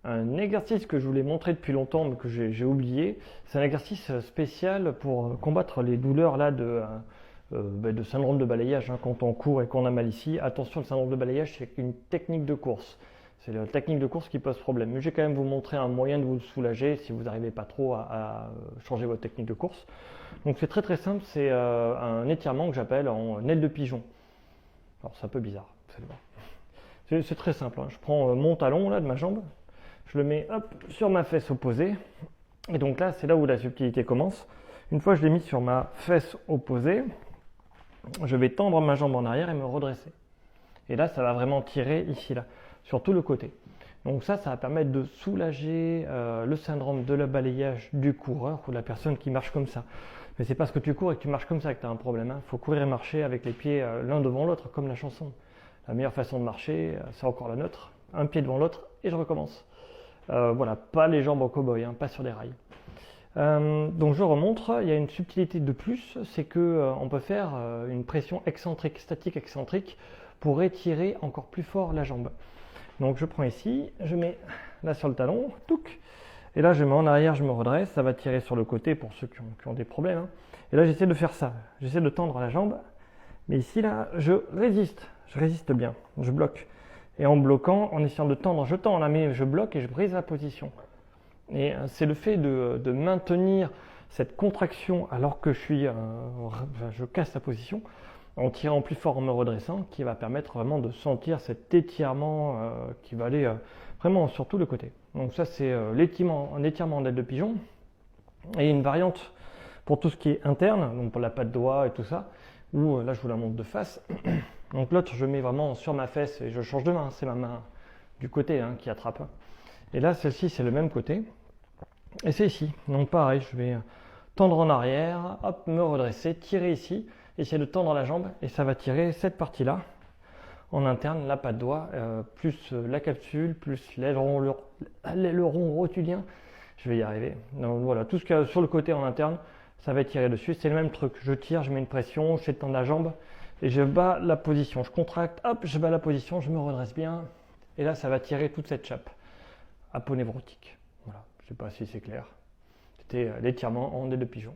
un exercice que je voulais montrer depuis longtemps mais que j'ai oublié. C'est un exercice spécial pour combattre les douleurs là de syndrome de balayage, hein, quand on court et qu'on a mal ici. Attention, le syndrome de balayage, c'est une technique de course. C'est la technique de course qui pose problème. Mais je vais quand même vous montrer un moyen de vous soulager si vous n'arrivez pas trop à changer votre technique de course. Donc c'est très simple, c'est un étirement que j'appelle en aile de pigeon. Alors c'est un peu bizarre, c'est très simple, hein. Je prends mon talon là de ma jambe, je le mets hop, sur ma fesse opposée. Et donc là, c'est là où la subtilité commence. Une fois que je l'ai mis sur ma fesse opposée, je vais tendre ma jambe en arrière et me redresser. Et là, ça va vraiment tirer ici, là, sur tout le côté. Donc ça va permettre de soulager le syndrome de la balayage du coureur ou de la personne qui marche comme ça. Mais c'est parce que tu cours et que tu marches comme ça que tu as un problème, hein. Il faut courir et marcher avec les pieds l'un devant l'autre, comme la chanson. La meilleure façon de marcher, c'est encore la nôtre. Un pied devant l'autre et je recommence. Voilà, pas les jambes en cow-boy, hein, pas sur des rails. Donc je remontre, il y a une subtilité de plus, c'est qu'on peut faire une pression excentrique, statique excentrique, pour étirer encore plus fort la jambe. Donc je prends ici, je mets là sur le talon, touc, et là je mets en arrière, je me redresse, ça va tirer sur le côté pour ceux qui ont des problèmes, hein. Et là j'essaie de faire ça, j'essaie de tendre la jambe, mais ici là je résiste bien, je bloque. Et en bloquant, en essayant de tendre, je tends là, mais je bloque et je brise la position. Et c'est le fait de maintenir cette contraction alors que je casse la position, en tirant plus fort, en me redressant, qui va permettre vraiment de sentir cet étirement qui va aller vraiment sur tout le côté. Donc ça c'est un étirement en aile de pigeon. Et une variante pour tout ce qui est interne, donc pour la patte doigt et tout ça, où là je vous la montre de face. Donc l'autre je mets vraiment sur ma fesse et je change de main, c'est ma main du côté, hein, qui attrape. Et là celle-ci c'est le même côté. Et c'est ici, donc pareil, je vais tendre en arrière, hop, me redresser, tirer ici, essayer de tendre la jambe et ça va tirer cette partie-là en interne, la patte doigt, plus la capsule, plus l'aileron rotulien. Je vais y arriver. Donc voilà, tout ce qu'il y a sur le côté en interne, ça va tirer dessus. C'est le même truc. Je tire, je mets une pression, je fais tendre la jambe et je bats la position. Je contracte, hop, je bats la position, je me redresse bien. Et là, ça va tirer toute cette chape aponévrotique. Voilà, je ne sais pas si c'est clair. C'était l'étirement en aile de pigeon.